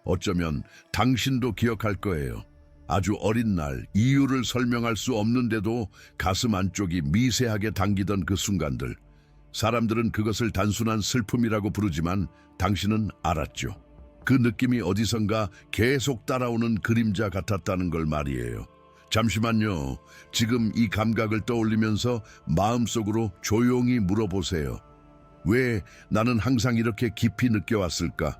어쩌면 당신도 기억할 거예요. 아주 어린 날 이유를 설명할 수 없는데도 가슴 안쪽이 미세하게 당기던 그 순간들. 사람들은 그것을 단순한 슬픔이라고 부르지만 당신은 알았죠. 그 느낌이 어디선가 계속 따라오는 그림자 같았다는 걸 말이에요. 잠시만요. 지금 이 감각을 떠올리면서 마음속으로 조용히 물어보세요. 왜 나는 항상 이렇게 깊이 느껴왔을까?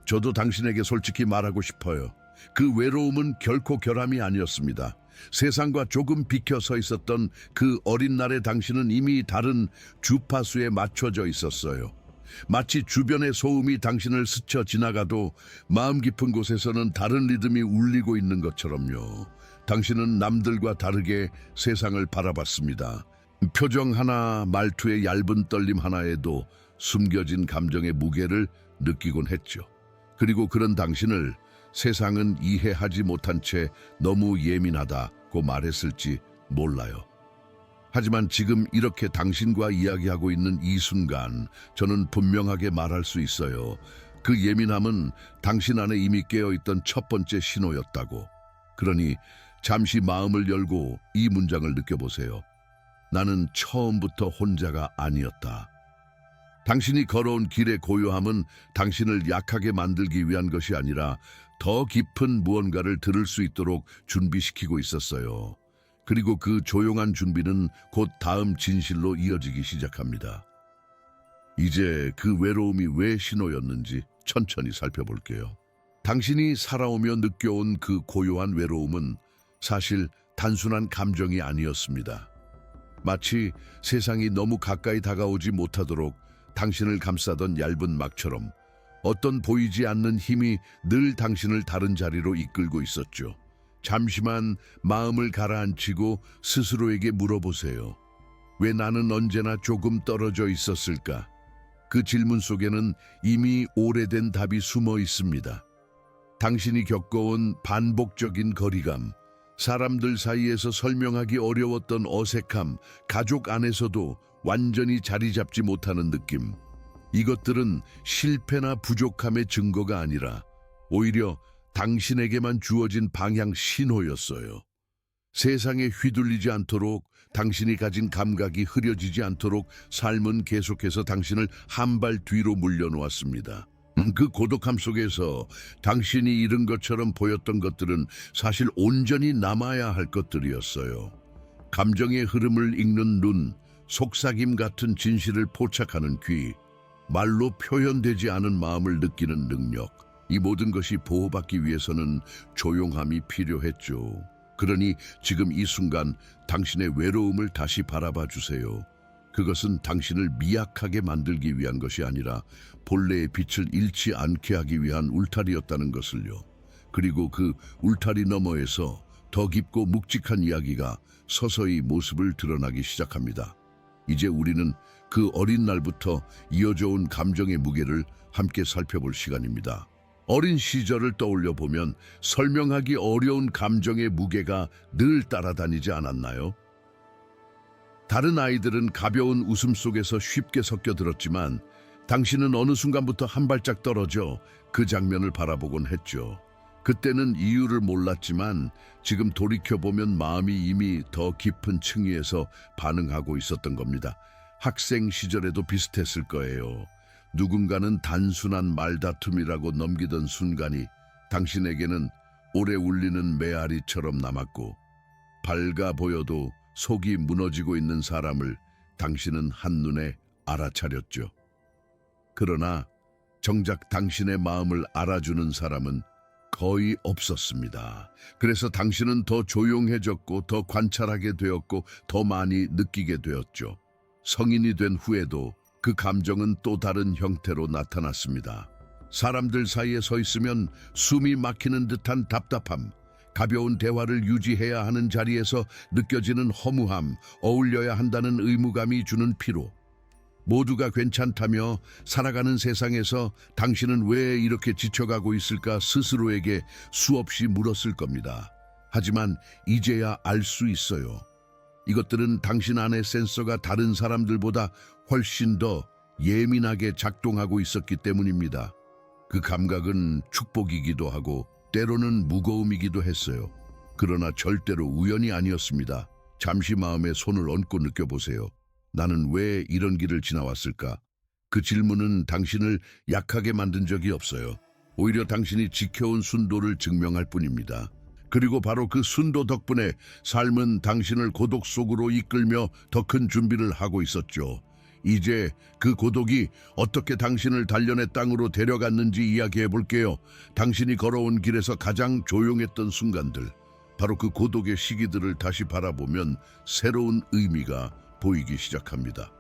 저도 당신에게 솔직히 말하고 싶어요. 그 외로움은 결코 결함이 아니었습니다. 세상과 조금 비켜 서 있었던 그 어린 날의 당신은 이미 다른 주파수에 맞춰져 있었어요. 마치 주변의 소음이 당신을 스쳐 지나가도 마음 깊은 곳에서는 다른 리듬이 울리고 있는 것처럼요. 당신은 남들과 다르게 세상을 바라봤습니다. 표정 하나, 말투의 얇은 떨림 하나에도 숨겨진 감정의 무게를 느끼곤 했죠. 그리고 그런 당신을 세상은 이해하지 못한 채 너무 예민하다고 말했을지 몰라요. 하지만 지금 이렇게 당신과 이야기하고 있는 이 순간 저는 분명하게 말할 수 있어요. 그 예민함은 당신 안에 이미 깨어있던 첫 번째 신호였다고. 그러니 잠시 마음을 열고 이 문장을 느껴보세요. 나는 처음부터 혼자가 아니었다. 당신이 걸어온 길의 고요함은 당신을 약하게 만들기 위한 것이 아니라 더 깊은 무언가를 들을 수 있도록 준비시키고 있었어요. 그리고 그 조용한 준비는 곧 다음 진실로 이어지기 시작합니다. 이제 그 외로움이 왜 신호였는지 천천히 살펴볼게요. 당신이 살아오며 느껴온 그 고요한 외로움은 사실 단순한 감정이 아니었습니다. 마치 세상이 너무 가까이 다가오지 못하도록 당신을 감싸던 얇은 막처럼 어떤 보이지 않는 힘이 늘 당신을 다른 자리로 이끌고 있었죠. 잠시만 마음을 가라앉히고 스스로에게 물어보세요. 왜 나는 언제나 조금 떨어져 있었을까? 그 질문 속에는 이미 오래된 답이 숨어 있습니다. 당신이 겪어온 반복적인 거리감, 사람들 사이에서 설명하기 어려웠던 어색함, 가족 안에서도 완전히 자리 잡지 못하는 느낌. 이것들은 실패나 부족함의 증거가 아니라 오히려 당신에게만 주어진 방향 신호였어요. 세상에 휘둘리지 않도록, 당신이 가진 감각이 흐려지지 않도록 삶은 계속해서 당신을 한 발 뒤로 물려놓았습니다. 그 고독함 속에서 당신이 잃은 것처럼 보였던 것들은 사실 온전히 남아야 할 것들이었어요. 감정의 흐름을 읽는 눈, 속삭임 같은 진실을 포착하는 귀, 말로 표현되지 않은 마음을 느끼는 능력. 이 모든 것이 보호받기 위해서는 조용함이 필요했죠. 그러니 지금 이 순간 당신의 외로움을 다시 바라봐 주세요. 그것은 당신을 미약하게 만들기 위한 것이 아니라 본래의 빛을 잃지 않게 하기 위한 울타리였다는 것을요. 그리고 그 울타리 너머에서 더 깊고 묵직한 이야기가 서서히 모습을 드러나기 시작합니다. 이제 우리는 그 어린 날부터 이어져 온 감정의 무게를 함께 살펴볼 시간입니다. 어린 시절을 떠올려 보면 설명하기 어려운 감정의 무게가 늘 따라다니지 않았나요? 다른 아이들은 가벼운 웃음 속에서 쉽게 섞여들었지만 당신은 어느 순간부터 한 발짝 떨어져 그 장면을 바라보곤 했죠. 그때는 이유를 몰랐지만 지금 돌이켜보면 마음이 이미 더 깊은 층위에서 반응하고 있었던 겁니다. 학생 시절에도 비슷했을 거예요. 누군가는 단순한 말다툼이라고 넘기던 순간이 당신에게는 오래 울리는 메아리처럼 남았고, 밝아 보여도 속이 무너지고 있는 사람을 당신은 한눈에 알아차렸죠. 그러나 정작 당신의 마음을 알아주는 사람은 거의 없었습니다. 그래서 당신은 더 조용해졌고 더 관찰하게 되었고 더 많이 느끼게 되었죠. 성인이 된 후에도 그 감정은 또 다른 형태로 나타났습니다. 사람들 사이에 서 있으면 숨이 막히는 듯한 답답함, 가벼운 대화를 유지해야 하는 자리에서 느껴지는 허무함, 어울려야 한다는 의무감이 주는 피로. 모두가 괜찮다며 살아가는 세상에서 당신은 왜 이렇게 지쳐가고 있을까 스스로에게 수없이 물었을 겁니다. 하지만 이제야 알 수 있어요. 이것들은 당신 안의 센서가 다른 사람들보다 훨씬 더 예민하게 작동하고 있었기 때문입니다. 그 감각은 축복이기도 하고 때로는 무거움이기도 했어요. 그러나 절대로 우연이 아니었습니다. 잠시 마음에 손을 얹고 느껴보세요. 나는 왜 이런 길을 지나왔을까? 그 질문은 당신을 약하게 만든 적이 없어요. 오히려 당신이 지켜온 순도를 증명할 뿐입니다. 그리고 바로 그 순도 덕분에 삶은 당신을 고독 속으로 이끌며 더 큰 준비를 하고 있었죠. 이제 그 고독이 어떻게 당신을 단련의 땅으로 데려갔는지 이야기해 볼게요. 당신이 걸어온 길에서 가장 조용했던 순간들, 바로 그 고독의 시기들을 다시 바라보면 새로운 의미가 보이기 시작합니다.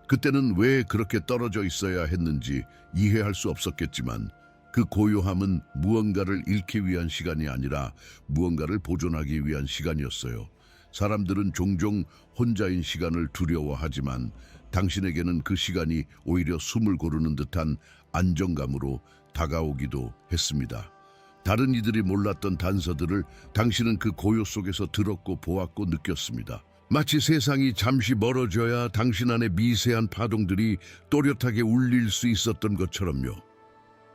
그때는 왜 그렇게 떨어져 있어야 했는지 이해할 수 없었겠지만 그 고요함은 무언가를 잃기 위한 시간이 아니라 무언가를 보존하기 위한 시간이었어요. 사람들은 종종 혼자인 시간을 두려워하지만 당신에게는 그 시간이 오히려 숨을 고르는 듯한 안정감으로 다가오기도 했습니다. 다른 이들이 몰랐던 단서들을 당신은 그 고요 속에서 들었고 보았고 느꼈습니다. 마치 세상이 잠시 멀어져야 당신 안의 미세한 파동들이 또렷하게 울릴 수 있었던 것처럼요.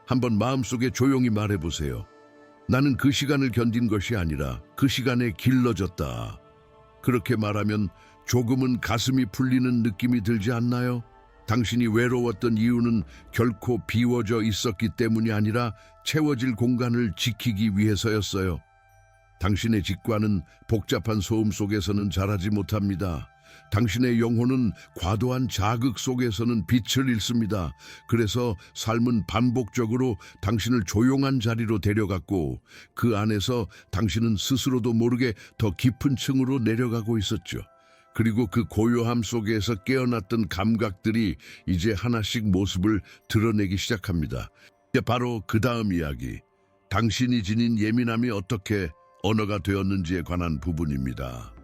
한번 마음속에 조용히 말해보세요. 나는 그 시간을 견딘 것이 아니라 그 시간에 길러졌다. 그렇게 말하면 조금은 가슴이 풀리는 느낌이 들지 않나요? 당신이 외로웠던 이유는 결코 비워져 있었기 때문이 아니라 채워질 공간을 지키기 위해서였어요. 당신의 직관은 복잡한 소음 속에서는 자라지 못합니다. 당신의 영혼은 과도한 자극 속에서는 빛을 잃습니다. 그래서 삶은 반복적으로 당신을 조용한 자리로 데려갔고 그 안에서 당신은 스스로도 모르게 더 깊은 층으로 내려가고 있었죠. 그리고 그 고요함 속에서 깨어났던 감각들이 이제 하나씩 모습을 드러내기 시작합니다. 바로 그 다음 이야기, 당신이 지닌 예민함이 어떻게 언어가 되었는지에 관한 부분입니다.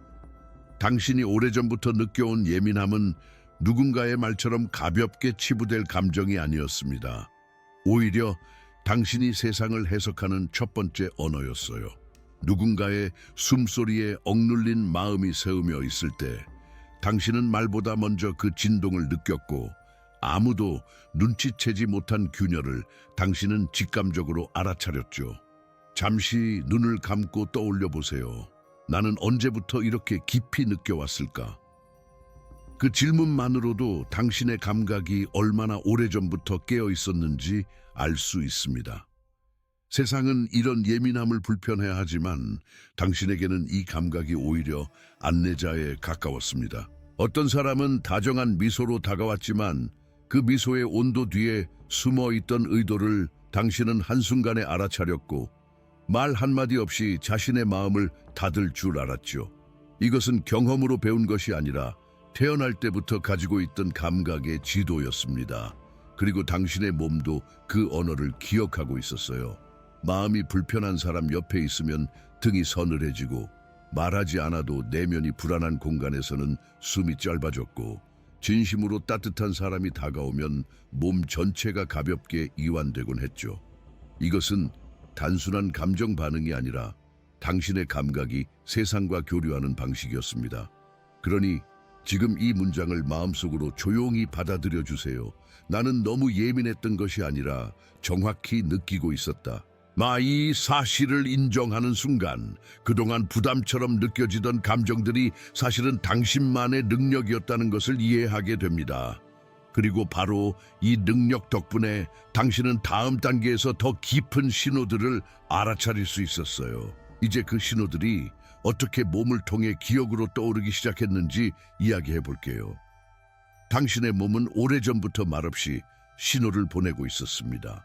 당신이 오래전부터 느껴온 예민함은 누군가의 말처럼 가볍게 치부될 감정이 아니었습니다. 오히려 당신이 세상을 해석하는 첫 번째 언어였어요. 누군가의 숨소리에 억눌린 마음이 새으며 있을 때 당신은 말보다 먼저 그 진동을 느꼈고 아무도 눈치채지 못한 균열을 당신은 직감적으로 알아차렸죠. 잠시 눈을 감고 떠올려 보세요. 나는 언제부터 이렇게 깊이 느껴왔을까? 그 질문만으로도 당신의 감각이 얼마나 오래전부터 깨어 있었는지 알 수 있습니다. 세상은 이런 예민함을 불편해하지만 당신에게는 이 감각이 오히려 안내자에 가까웠습니다. 어떤 사람은 다정한 미소로 다가왔지만 그 미소의 온도 뒤에 숨어있던 의도를 당신은 한순간에 알아차렸고 말 한마디 없이 자신의 마음을 닫을 줄 알았죠. 이것은 경험으로 배운 것이 아니라 태어날 때부터 가지고 있던 감각의 지도였습니다. 그리고 당신의 몸도 그 언어를 기억하고 있었어요. 마음이 불편한 사람 옆에 있으면 등이 서늘해지고 말하지 않아도 내면이 불안한 공간에서는 숨이 짧아졌고 진심으로 따뜻한 사람이 다가오면 몸 전체가 가볍게 이완되곤 했죠. 이것은 단순한 감정 반응이 아니라 당신의 감각이 세상과 교류하는 방식이었습니다. 그러니 지금 이 문장을 마음속으로 조용히 받아들여 주세요. 나는 너무 예민했던 것이 아니라 정확히 느끼고 있었다. 이 사실을 인정하는 순간 그동안 부담처럼 느껴지던 감정들이 사실은 당신만의 능력이었다는 것을 이해하게 됩니다. 그리고 바로 이 능력 덕분에 당신은 다음 단계에서 더 깊은 신호들을 알아차릴 수 있었어요. 이제 그 신호들이 어떻게 몸을 통해 기억으로 떠오르기 시작했는지 이야기해 볼게요. 당신의 몸은 오래전부터 말없이 신호를 보내고 있었습니다.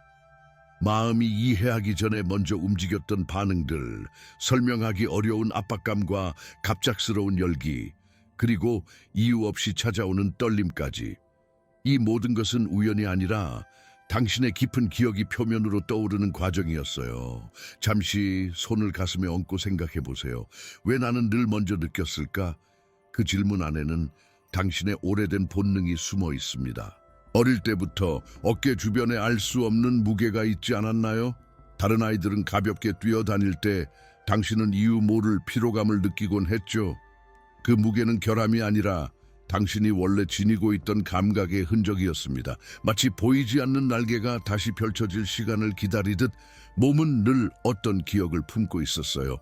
마음이 이해하기 전에 먼저 움직였던 반응들, 설명하기 어려운 압박감과 갑작스러운 열기, 그리고 이유 없이 찾아오는 떨림까지. 이 모든 것은 우연이 아니라 당신의 깊은 기억이 표면으로 떠오르는 과정이었어요. 잠시 손을 가슴에 얹고 생각해 보세요. 왜 나는 늘 먼저 느꼈을까? 그 질문 안에는 당신의 오래된 본능이 숨어 있습니다. 어릴 때부터 어깨 주변에 알 수 없는 무게가 있지 않았나요? 다른 아이들은 가볍게 뛰어다닐 때 당신은 이유 모를 피로감을 느끼곤 했죠. 그 무게는 결함이 아니라 당신이 원래 지니고 있던 감각의 흔적이었습니다. 마치 보이지 않는 날개가 다시 펼쳐질 시간을 기다리듯 몸은 늘 어떤 기억을 품고 있었어요.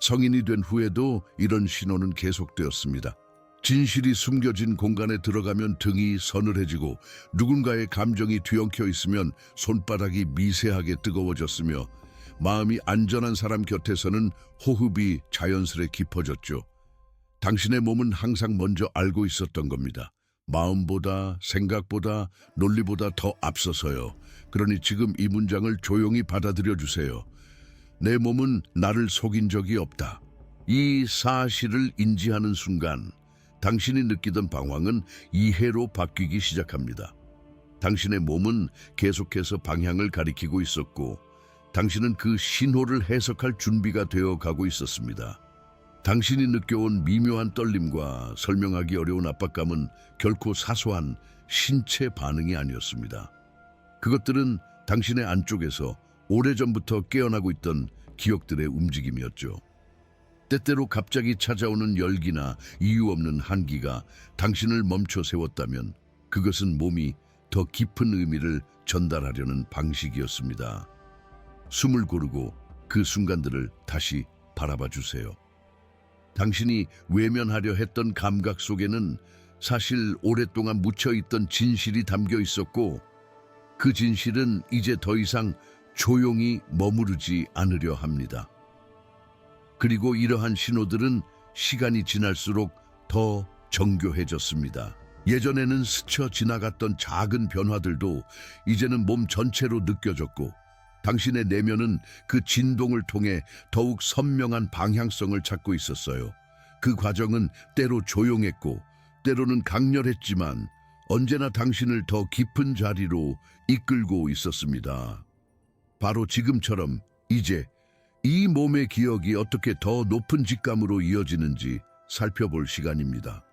성인이 된 후에도 이런 신호는 계속되었습니다. 진실이 숨겨진 공간에 들어가면 등이 서늘해지고 누군가의 감정이 뒤엉켜 있으면 손바닥이 미세하게 뜨거워졌으며 마음이 안전한 사람 곁에서는 호흡이 자연스레 깊어졌죠. 당신의 몸은 항상 먼저 알고 있었던 겁니다. 마음보다, 생각보다, 논리보다 더 앞서서요. 그러니 지금 이 문장을 조용히 받아들여 주세요. 내 몸은 나를 속인 적이 없다. 이 사실을 인지하는 순간 당신이 느끼던 방황은 이해로 바뀌기 시작합니다. 당신의 몸은 계속해서 방향을 가리키고 있었고 당신은 그 신호를 해석할 준비가 되어 가고 있었습니다. 당신이 느껴온 미묘한 떨림과 설명하기 어려운 압박감은 결코 사소한 신체 반응이 아니었습니다. 그것들은 당신의 안쪽에서 오래전부터 깨어나고 있던 기억들의 움직임이었죠. 때때로 갑자기 찾아오는 열기나 이유 없는 한기가 당신을 멈춰 세웠다면 그것은 몸이 더 깊은 의미를 전달하려는 방식이었습니다. 숨을 고르고 그 순간들을 다시 바라봐 주세요. 당신이 외면하려 했던 감각 속에는 사실 오랫동안 묻혀있던 진실이 담겨 있었고 그 진실은 이제 더 이상 조용히 머무르지 않으려 합니다. 그리고 이러한 신호들은 시간이 지날수록 더 정교해졌습니다. 예전에는 스쳐 지나갔던 작은 변화들도 이제는 몸 전체로 느껴졌고 당신의 내면은 그 진동을 통해 더욱 선명한 방향성을 찾고 있었어요. 그 과정은 때로 조용했고 때로는 강렬했지만 언제나 당신을 더 깊은 자리로 이끌고 있었습니다. 바로 지금처럼 이제 이 몸의 기억이 어떻게 더 높은 직감으로 이어지는지 살펴볼 시간입니다.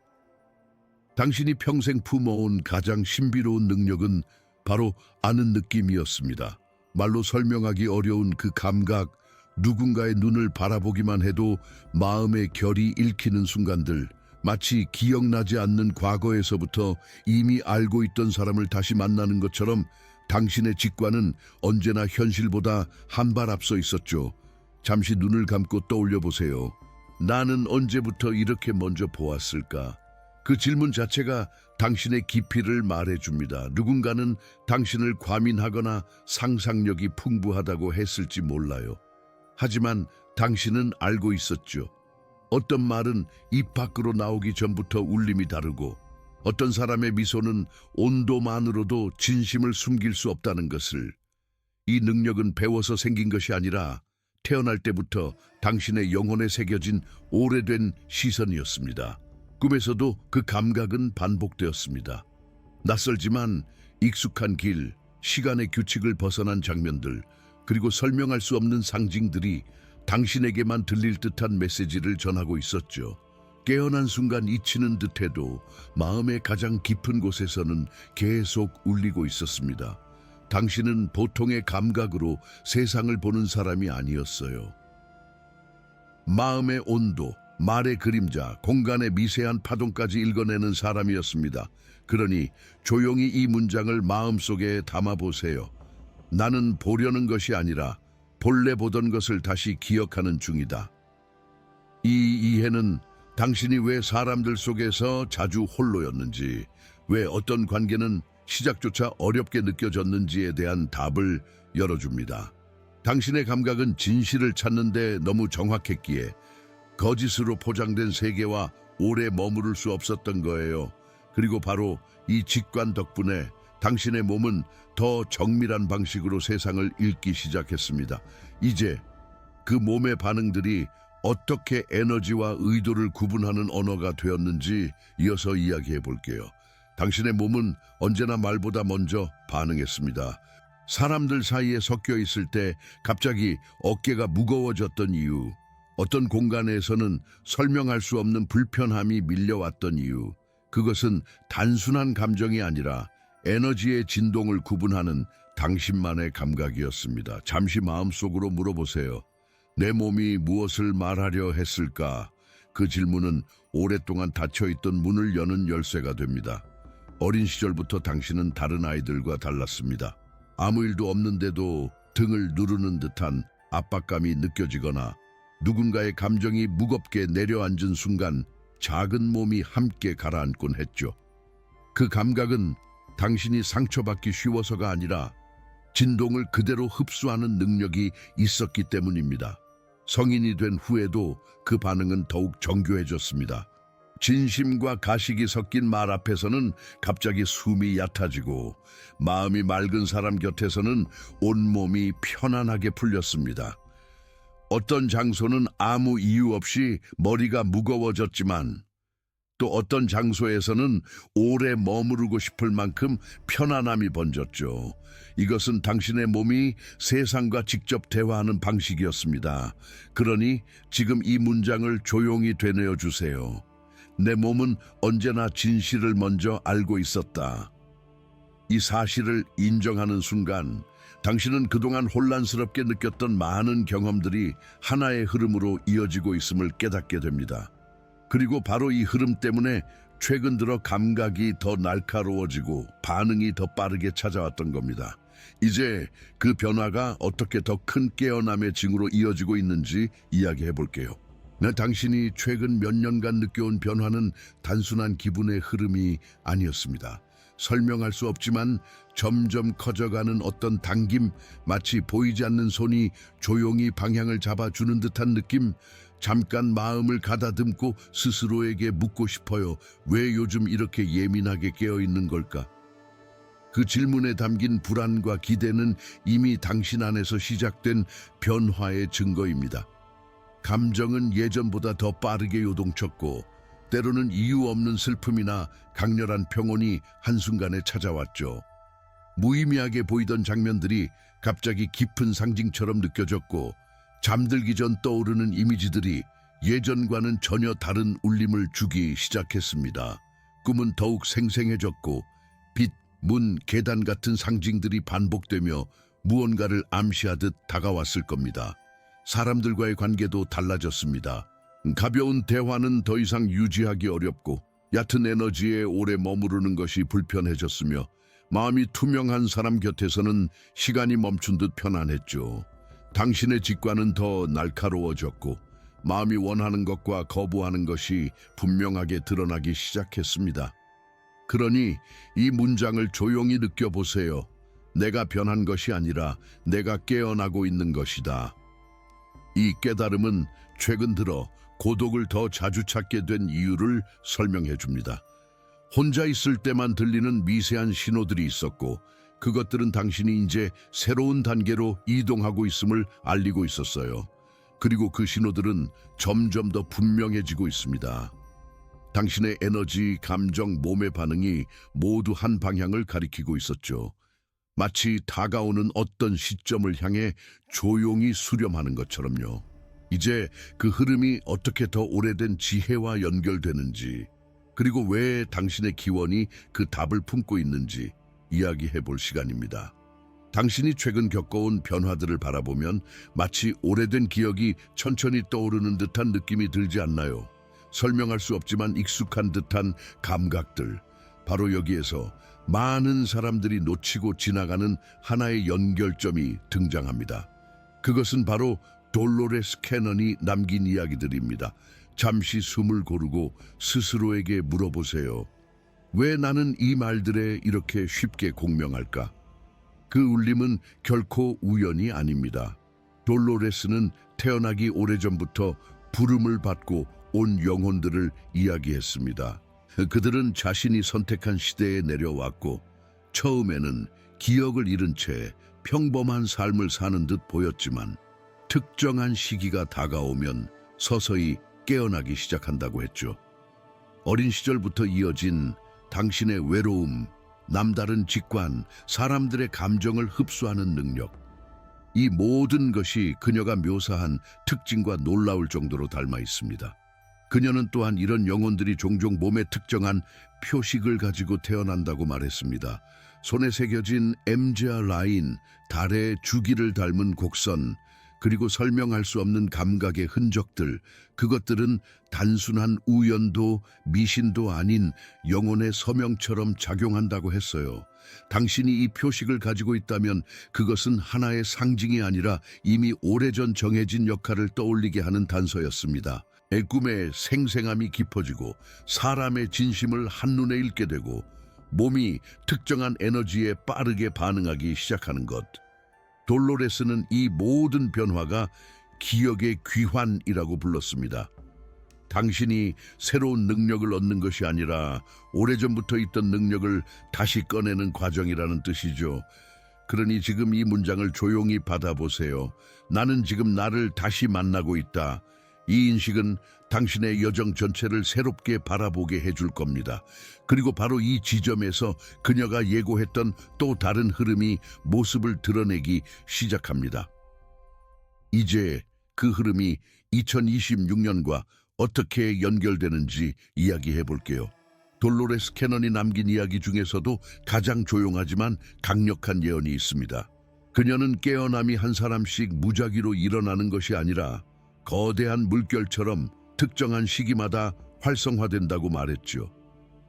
당신이 평생 품어온 가장 신비로운 능력은 바로 아는 느낌이었습니다. 말로 설명하기 어려운 그 감각, 누군가의 눈을 바라보기만 해도 마음의 결이 읽히는 순간들, 마치 기억나지 않는 과거에서부터 이미 알고 있던 사람을 다시 만나는 것처럼 당신의 직관은 언제나 현실보다 한 발 앞서 있었죠. 잠시 눈을 감고 떠올려 보세요. 나는 언제부터 이렇게 먼저 보았을까? 그 질문 자체가 당신의 깊이를 말해줍니다. 누군가는 당신을 과민하거나 상상력이 풍부하다고 했을지 몰라요. 하지만 당신은 알고 있었죠. 어떤 말은 입 밖으로 나오기 전부터 울림이 다르고 어떤 사람의 미소는 온도만으로도 진심을 숨길 수 없다는 것을. 이 능력은 배워서 생긴 것이 아니라 태어날 때부터 당신의 영혼에 새겨진 오래된 시선이었습니다. 꿈에서도 그 감각은 반복되었습니다. 낯설지만 익숙한 길, 시간의 규칙을 벗어난 장면들, 그리고 설명할 수 없는 상징들이 당신에게만 들릴 듯한 메시지를 전하고 있었죠. 깨어난 순간 잊히는 듯해도 마음의 가장 깊은 곳에서는 계속 울리고 있었습니다. 당신은 보통의 감각으로 세상을 보는 사람이 아니었어요. 마음의 온도, 말의 그림자, 공간의 미세한 파동까지 읽어내는 사람이었습니다. 그러니 조용히 이 문장을 마음속에 담아보세요. 나는 보려는 것이 아니라 본래 보던 것을 다시 기억하는 중이다. 이 이해는 당신이 왜 사람들 속에서 자주 홀로였는지, 왜 어떤 관계는 시작조차 어렵게 느껴졌는지에 대한 답을 열어줍니다. 당신의 감각은 진실을 찾는 데 너무 정확했기에 거짓으로 포장된 세계와 오래 머무를 수 없었던 거예요. 그리고 바로 이 직관 덕분에 당신의 몸은 더 정밀한 방식으로 세상을 읽기 시작했습니다. 이제 그 몸의 반응들이 어떻게 에너지와 의도를 구분하는 언어가 되었는지 이어서 이야기해 볼게요. 당신의 몸은 언제나 말보다 먼저 반응했습니다. 사람들 사이에 섞여 있을 때 갑자기 어깨가 무거워졌던 이유, 어떤 공간에서는 설명할 수 없는 불편함이 밀려왔던 이유, 그것은 단순한 감정이 아니라 에너지의 진동을 구분하는 당신만의 감각이었습니다. 잠시 마음속으로 물어보세요. 내 몸이 무엇을 말하려 했을까? 그 질문은 오랫동안 닫혀있던 문을 여는 열쇠가 됩니다. 어린 시절부터 당신은 다른 아이들과 달랐습니다. 아무 일도 없는데도 등을 누르는 듯한 압박감이 느껴지거나 누군가의 감정이 무겁게 내려앉은 순간 작은 몸이 함께 가라앉곤 했죠. 그 감각은 당신이 상처받기 쉬워서가 아니라 진동을 그대로 흡수하는 능력이 있었기 때문입니다. 성인이 된 후에도 그 반응은 더욱 정교해졌습니다. 진심과 가식이 섞인 말 앞에서는 갑자기 숨이 얕아지고 마음이 맑은 사람 곁에서는 온몸이 편안하게 풀렸습니다. 어떤 장소는 아무 이유 없이 머리가 무거워졌지만 또 어떤 장소에서는 오래 머무르고 싶을 만큼 편안함이 번졌죠. 이것은 당신의 몸이 세상과 직접 대화하는 방식이었습니다. 그러니 지금 이 문장을 조용히 되뇌어 주세요. 내 몸은 언제나 진실을 먼저 알고 있었다. 이 사실을 인정하는 순간 당신은 그동안 혼란스럽게 느꼈던 많은 경험들이 하나의 흐름으로 이어지고 있음을 깨닫게 됩니다. 그리고 바로 이 흐름 때문에 최근 들어 감각이 더 날카로워지고 반응이 더 빠르게 찾아왔던 겁니다. 이제 그 변화가 어떻게 더 큰 깨어남의 징후로 이어지고 있는지 이야기해 볼게요. 당신이 최근 몇 년간 느껴온 변화는 단순한 기분의 흐름이 아니었습니다. 설명할 수 없지만 점점 커져가는 어떤 당김, 마치 보이지 않는 손이 조용히 방향을 잡아주는 듯한 느낌, 잠깐 마음을 가다듬고 스스로에게 묻고 싶어요. 왜 요즘 이렇게 예민하게 깨어있는 걸까? 그 질문에 담긴 불안과 기대는 이미 당신 안에서 시작된 변화의 증거입니다. 감정은 예전보다 더 빠르게 요동쳤고 때로는 이유 없는 슬픔이나 강렬한 평온이 한순간에 찾아왔죠. 무의미하게 보이던 장면들이 갑자기 깊은 상징처럼 느껴졌고 잠들기 전 떠오르는 이미지들이 예전과는 전혀 다른 울림을 주기 시작했습니다. 꿈은 더욱 생생해졌고 빛, 문, 계단 같은 상징들이 반복되며 무언가를 암시하듯 다가왔을 겁니다. 사람들과의 관계도 달라졌습니다. 가벼운 대화는 더 이상 유지하기 어렵고 얕은 에너지에 오래 머무르는 것이 불편해졌으며 마음이 투명한 사람 곁에서는 시간이 멈춘 듯 편안했죠. 당신의 직관은 더 날카로워졌고 마음이 원하는 것과 거부하는 것이 분명하게 드러나기 시작했습니다. 그러니 이 문장을 조용히 느껴보세요. 내가 변한 것이 아니라 내가 깨어나고 있는 것이다. 이 깨달음은 최근 들어 고독을 더 자주 찾게 된 이유를 설명해 줍니다. 혼자 있을 때만 들리는 미세한 신호들이 있었고 그것들은 당신이 이제 새로운 단계로 이동하고 있음을 알리고 있었어요. 그리고 그 신호들은 점점 더 분명해지고 있습니다. 당신의 에너지, 감정, 몸의 반응이 모두 한 방향을 가리키고 있었죠. 마치 다가오는 어떤 시점을 향해 조용히 수렴하는 것처럼요. 이제 그 흐름이 어떻게 더 오래된 지혜와 연결되는지, 그리고 왜 당신의 기원이 그 답을 품고 있는지 이야기해 볼 시간입니다. 당신이 최근 겪어온 변화들을 바라보면 마치 오래된 기억이 천천히 떠오르는 듯한 느낌이 들지 않나요? 설명할 수 없지만 익숙한 듯한 감각들, 바로 여기에서 많은 사람들이 놓치고 지나가는 하나의 연결점이 등장합니다. 그것은 바로 돌로레스 캐넌이 남긴 이야기들입니다. 잠시 숨을 고르고 스스로에게 물어보세요. 왜 나는 이 말들에 이렇게 쉽게 공명할까? 그 울림은 결코 우연이 아닙니다. 돌로레스는 태어나기 오래전부터 부름을 받고 온 영혼들을 이야기했습니다. 그들은 자신이 선택한 시대에 내려왔고 처음에는 기억을 잃은 채 평범한 삶을 사는 듯 보였지만 특정한 시기가 다가오면 서서히 깨어나기 시작한다고 했죠. 어린 시절부터 이어진 당신의 외로움, 남다른 직관, 사람들의 감정을 흡수하는 능력, 이 모든 것이 그녀가 묘사한 특징과 놀라울 정도로 닮아 있습니다. 그녀는 또한 이런 영혼들이 종종 몸에 특정한 표식을 가지고 태어난다고 말했습니다. 손에 새겨진 MGR 라인, 달의 주기를 닮은 곡선, 그리고 설명할 수 없는 감각의 흔적들, 그것들은 단순한 우연도 미신도 아닌 영혼의 서명처럼 작용한다고 했어요. 당신이 이 표식을 가지고 있다면 그것은 하나의 상징이 아니라 이미 오래전 정해진 역할을 떠올리게 하는 단서였습니다. 꿈의 생생함이 깊어지고 사람의 진심을 한눈에 읽게 되고 몸이 특정한 에너지에 빠르게 반응하기 시작하는 것. 돌로레스는 이 모든 변화가 기억의 귀환이라고 불렀습니다. 당신이 새로운 능력을 얻는 것이 아니라 오래전부터 있던 능력을 다시 꺼내는 과정이라는 뜻이죠. 그러니 지금 이 문장을 조용히 받아보세요. 나는 지금 나를 다시 만나고 있다. 이 인식은 당신의 여정 전체를 새롭게 바라보게 해줄 겁니다. 그리고 바로 이 지점에서 그녀가 예고했던 또 다른 흐름이 모습을 드러내기 시작합니다. 이제 그 흐름이 2026년과 어떻게 연결되는지 이야기해 볼게요. 돌로레스 캐넌이 남긴 이야기 중에서도 가장 조용하지만 강력한 예언이 있습니다. 그녀는 깨어남이 한 사람씩 무작위로 일어나는 것이 아니라 거대한 물결처럼 특정한 시기마다 활성화된다고 말했죠.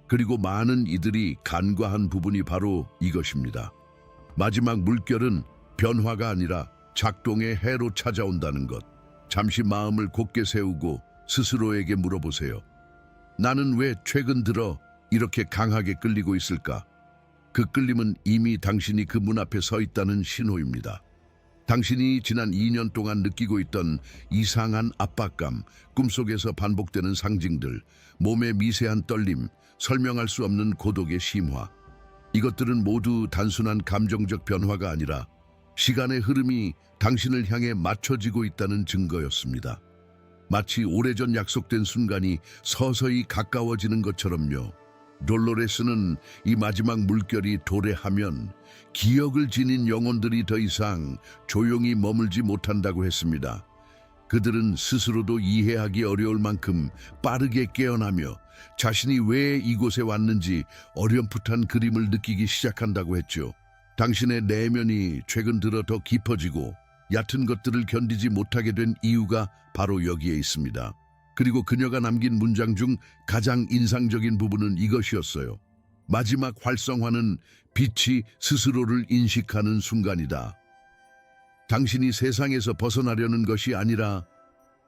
그리고 많은 이들이 간과한 부분이 바로 이것입니다. 마지막 물결은 변화가 아니라 작동의 해로 찾아온다는 것. 잠시 마음을 곧게 세우고 스스로에게 물어보세요. 나는 왜 최근 들어 이렇게 강하게 끌리고 있을까? 그 끌림은 이미 당신이 그 문 앞에 서 있다는 신호입니다. 당신이 지난 2년 동안 느끼고 있던 이상한 압박감, 꿈속에서 반복되는 상징들, 몸의 미세한 떨림, 설명할 수 없는 고독의 심화. 이것들은 모두 단순한 감정적 변화가 아니라 시간의 흐름이 당신을 향해 맞춰지고 있다는 증거였습니다. 마치 오래전 약속된 순간이 서서히 가까워지는 것처럼요. 돌로레스는 이 마지막 물결이 도래하면 기억을 지닌 영혼들이 더 이상 조용히 머물지 못한다고 했습니다. 그들은 스스로도 이해하기 어려울 만큼 빠르게 깨어나며 자신이 왜 이곳에 왔는지 어렴풋한 그림을 느끼기 시작한다고 했죠. 당신의 내면이 최근 들어 더 깊어지고 얕은 것들을 견디지 못하게 된 이유가 바로 여기에 있습니다. 그리고 그녀가 남긴 문장 중 가장 인상적인 부분은 이것이었어요. 마지막 활성화는 빛이 스스로를 인식하는 순간이다. 당신이 세상에서 벗어나려는 것이 아니라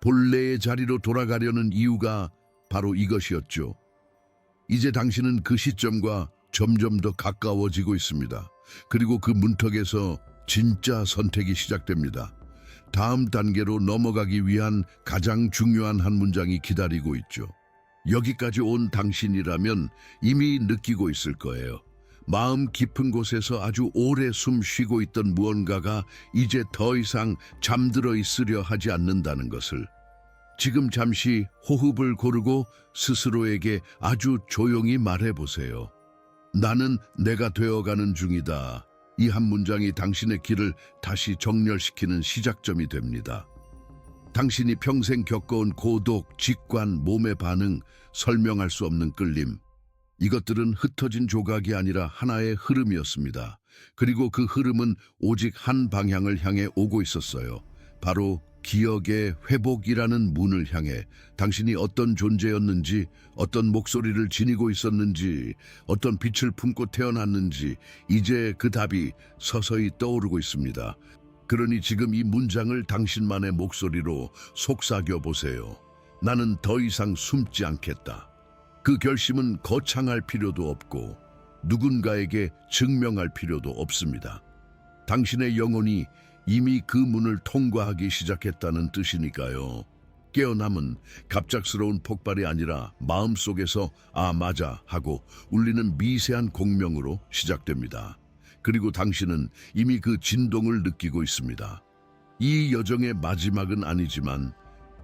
본래의 자리로 돌아가려는 이유가 바로 이것이었죠. 이제 당신은 그 시점과 점점 더 가까워지고 있습니다. 그리고 그 문턱에서 진짜 선택이 시작됩니다. 다음 단계로 넘어가기 위한 가장 중요한 한 문장이 기다리고 있죠. 여기까지 온 당신이라면 이미 느끼고 있을 거예요. 마음 깊은 곳에서 아주 오래 숨 쉬고 있던 무언가가 이제 더 이상 잠들어 있으려 하지 않는다는 것을. 지금 잠시 호흡을 고르고 스스로에게 아주 조용히 말해보세요. 나는 내가 되어가는 중이다. 이 한 문장이 당신의 길을 다시 정렬시키는 시작점이 됩니다. 당신이 평생 겪어온 고독, 직관, 몸의 반응, 설명할 수 없는 끌림. 이것들은 흩어진 조각이 아니라 하나의 흐름이었습니다. 그리고 그 흐름은 오직 한 방향을 향해 오고 있었어요. 바로 기억의 회복이라는 문을 향해. 당신이 어떤 존재였는지, 어떤 목소리를 지니고 있었는지, 어떤 빛을 품고 태어났는지 이제 그 답이 서서히 떠오르고 있습니다. 그러니 지금 이 문장을 당신만의 목소리로 속삭여 보세요. 나는 더 이상 숨지 않겠다. 그 결심은 거창할 필요도 없고 누군가에게 증명할 필요도 없습니다. 당신의 영혼이 이미 그 문을 통과하기 시작했다는 뜻이니까요. 깨어남은 갑작스러운 폭발이 아니라 마음속에서 아 맞아 하고 울리는 미세한 공명으로 시작됩니다. 그리고 당신은 이미 그 진동을 느끼고 있습니다. 이 여정의 마지막은 아니지만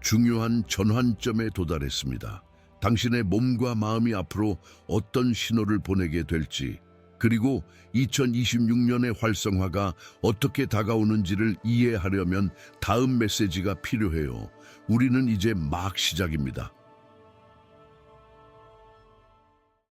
중요한 전환점에 도달했습니다. 당신의 몸과 마음이 앞으로 어떤 신호를 보내게 될지, 그리고 2026년의 활성화가 어떻게 다가오는지를 이해하려면 다음 메시지가 필요해요. 우리는 이제 막 시작입니다.